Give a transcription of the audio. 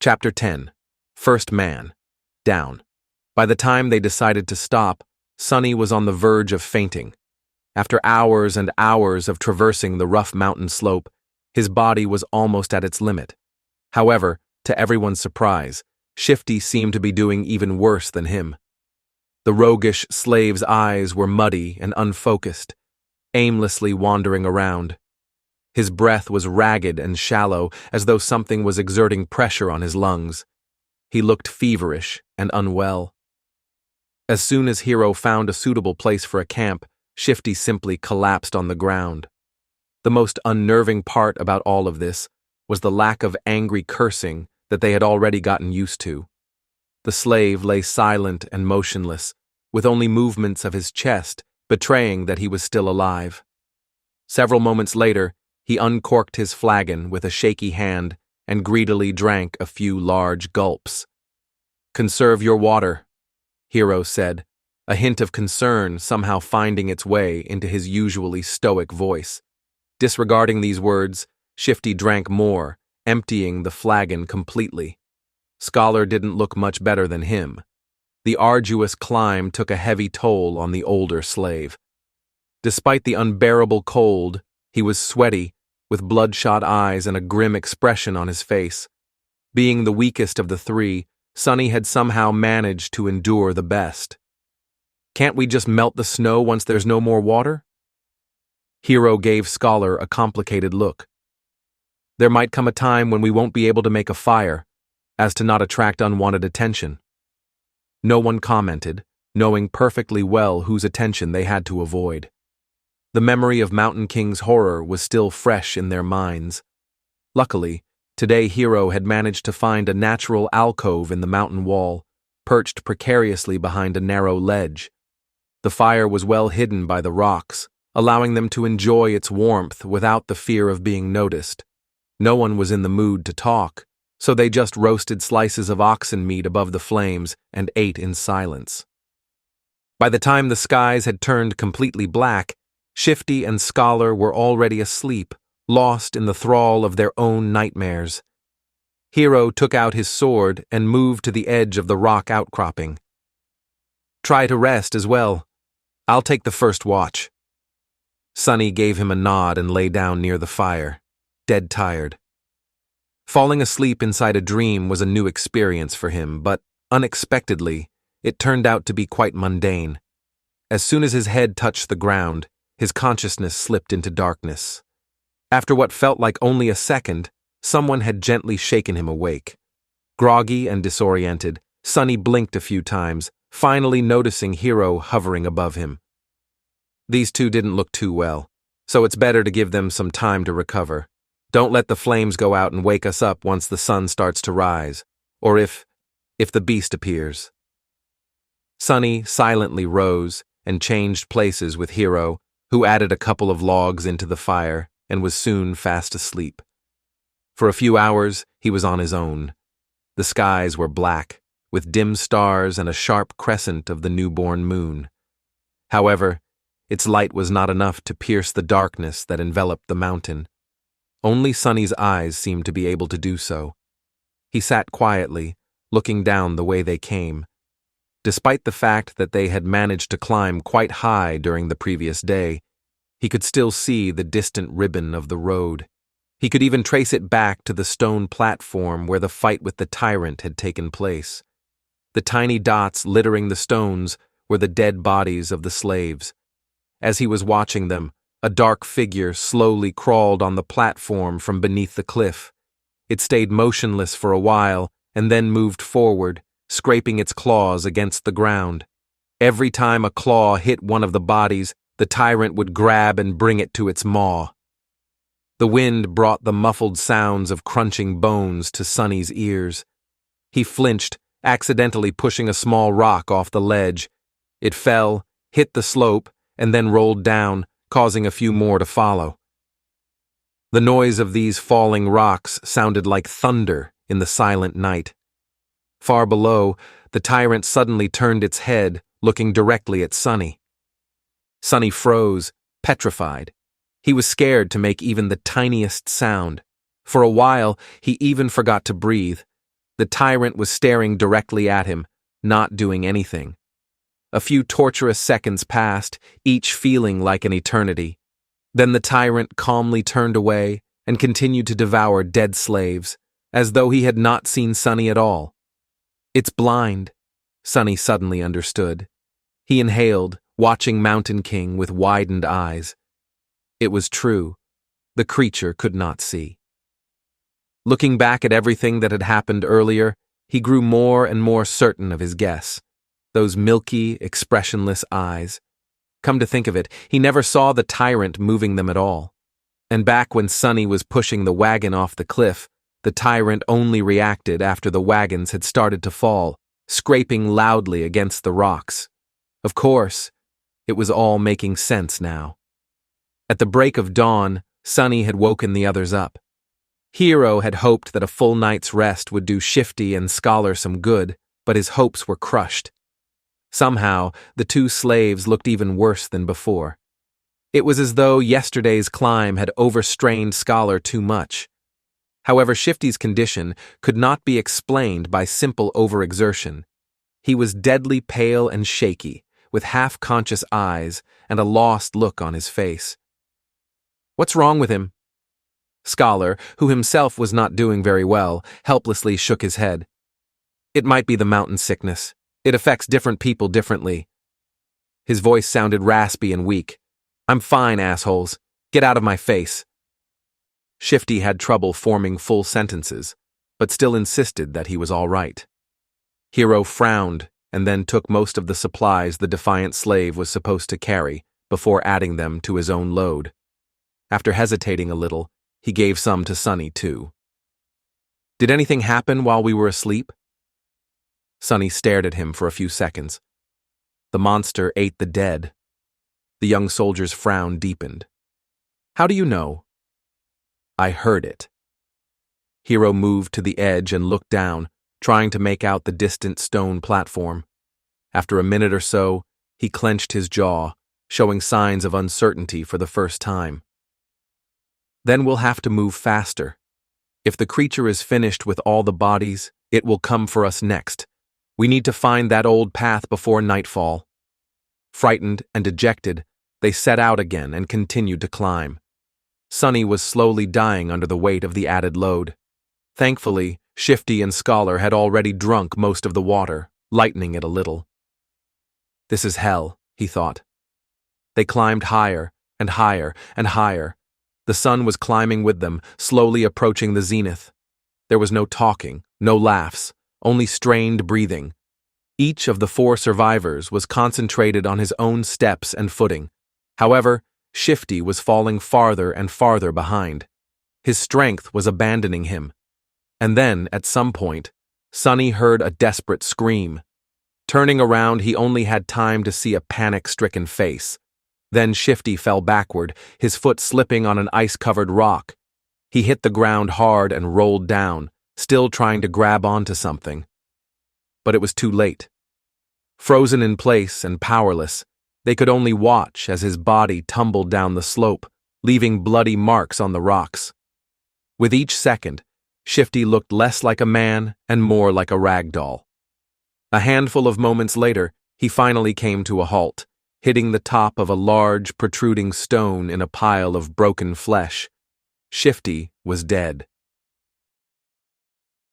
Chapter 10. First Man. Down. By the time they decided to stop, Sonny was on the verge of fainting. After hours and hours of traversing the rough mountain slope, his body was almost at its limit. However, to everyone's surprise, Shifty seemed to be doing even worse than him. The roguish slave's eyes were muddy and unfocused, aimlessly wandering around. His breath was ragged and shallow, as though something was exerting pressure on his lungs. He looked feverish and unwell. As soon as Hero found a suitable place for a camp, Shifty simply collapsed on the ground. The most unnerving part about all of this was the lack of angry cursing that they had already gotten used to. The slave lay silent and motionless, with only movements of his chest betraying that he was still alive. Several moments later, he uncorked his flagon with a shaky hand and greedily drank a few large gulps. "Conserve your water," Hero said, a hint of concern somehow finding its way into his usually stoic voice. Disregarding these words, Shifty drank more, emptying the flagon completely. Scholar didn't look much better than him. The arduous climb took a heavy toll on the older slave. Despite the unbearable cold, he was sweaty, with bloodshot eyes and a grim expression on his face. Being the weakest of the three, Sonny had somehow managed to endure the best. "Can't we just melt the snow once there's no more water?" Hero gave Scholar a complicated look. "There might come a time when we won't be able to make a fire, as to not attract unwanted attention." No one commented, knowing perfectly well whose attention they had to avoid. The memory of Mountain King's horror was still fresh in their minds. Luckily, today Hero had managed to find a natural alcove in the mountain wall, perched precariously behind a narrow ledge. The fire was well hidden by the rocks, allowing them to enjoy its warmth without the fear of being noticed. No one was in the mood to talk, so they just roasted slices of oxen meat above the flames and ate in silence. By the time the skies had turned completely black, Shifty and Scholar were already asleep, lost in the thrall of their own nightmares. Hero took out his sword and moved to the edge of the rock outcropping. "Try to rest as well. I'll take the first watch." Sonny gave him a nod and lay down near the fire, dead tired. Falling asleep inside a dream was a new experience for him, but, unexpectedly, it turned out to be quite mundane. As soon as his head touched the ground, his consciousness slipped into darkness. After what felt like only a second, someone had gently shaken him awake. Groggy and disoriented, Sonny blinked a few times, finally noticing Hero hovering above him. These two didn't look too well, so it's better to give them some time to recover. Don't let the flames go out and wake us up once the sun starts to rise, or if the beast appears. Sonny silently rose and changed places with Hero, who added a couple of logs into the fire and was soon fast asleep. For a few hours, he was on his own. The skies were black, with dim stars and a sharp crescent of the newborn moon. However, its light was not enough to pierce the darkness that enveloped the mountain. Only Sonny's eyes seemed to be able to do so. He sat quietly, looking down the way they came. Despite the fact that they had managed to climb quite high during the previous day, he could still see the distant ribbon of the road. He could even trace it back to the stone platform where the fight with the tyrant had taken place. The tiny dots littering the stones were the dead bodies of the slaves. As he was watching them, a dark figure slowly crawled on the platform from beneath the cliff. It stayed motionless for a while and then moved forward, scraping its claws against the ground. Every time a claw hit one of the bodies, the tyrant would grab and bring it to its maw. The wind brought the muffled sounds of crunching bones to Sonny's ears. He flinched, accidentally pushing a small rock off the ledge. It fell, hit the slope, and then rolled down, causing a few more to follow. The noise of these falling rocks sounded like thunder in the silent night. Far below, the tyrant suddenly turned its head, looking directly at Sonny. Sonny froze, petrified. He was scared to make even the tiniest sound. For a while, he even forgot to breathe. The tyrant was staring directly at him, not doing anything. A few torturous seconds passed, each feeling like an eternity. Then the tyrant calmly turned away and continued to devour dead slaves, as though he had not seen Sonny at all. "It's blind," Sonny suddenly understood. He inhaled, watching Mountain King with widened eyes. It was true. The creature could not see. Looking back at everything that had happened earlier, he grew more and more certain of his guess. Those milky, expressionless eyes. Come to think of it, he never saw the tyrant moving them at all. And back when Sonny was pushing the wagon off the cliff, the tyrant only reacted after the wagons had started to fall, scraping loudly against the rocks. Of course, it was all making sense now. At the break of dawn, Sonny had woken the others up. Hero had hoped that a full night's rest would do Shifty and Scholar some good, but his hopes were crushed. Somehow, the two slaves looked even worse than before. It was as though yesterday's climb had overstrained Scholar too much. However, Shifty's condition could not be explained by simple overexertion. He was deadly pale and shaky, with half-conscious eyes and a lost look on his face. "What's wrong with him?" Scholar, who himself was not doing very well, helplessly shook his head. "It might be the mountain sickness. It affects different people differently." His voice sounded raspy and weak. "I'm fine, assholes. Get out of my face." Shifty had trouble forming full sentences, but still insisted that he was all right. Hero frowned and then took most of the supplies the defiant slave was supposed to carry before adding them to his own load. After hesitating a little, he gave some to Sonny, too. "Did anything happen while we were asleep?" Sonny stared at him for a few seconds. "The monster ate the dead." The young soldier's frown deepened. "How do you know?" "I heard it." Hero moved to the edge and looked down, trying to make out the distant stone platform. After a minute or so, he clenched his jaw, showing signs of uncertainty for the first time. "Then we'll have to move faster. If the creature is finished with all the bodies, it will come for us next. We need to find that old path before nightfall." Frightened and dejected, they set out again and continued to climb. Sonny was slowly dying under the weight of the added load. Thankfully, Shifty and Scholar had already drunk most of the water, lightening it a little. "This is hell," he thought. They climbed higher and higher and higher. The sun was climbing with them, slowly approaching the zenith. There was no talking, no laughs, only strained breathing. Each of the 4 survivors was concentrated on his own steps and footing. However, Shifty was falling farther and farther behind. His strength was abandoning him. And then, at some point, Sonny heard a desperate scream. Turning around, he only had time to see a panic-stricken face. Then Shifty fell backward, his foot slipping on an ice-covered rock. He hit the ground hard and rolled down, still trying to grab onto something. But it was too late. Frozen in place and powerless, they could only watch as his body tumbled down the slope, leaving bloody marks on the rocks. With each second, Shifty looked less like a man and more like a rag doll. A handful of moments later, he finally came to a halt, hitting the top of a large, protruding stone in a pile of broken flesh. Shifty was dead.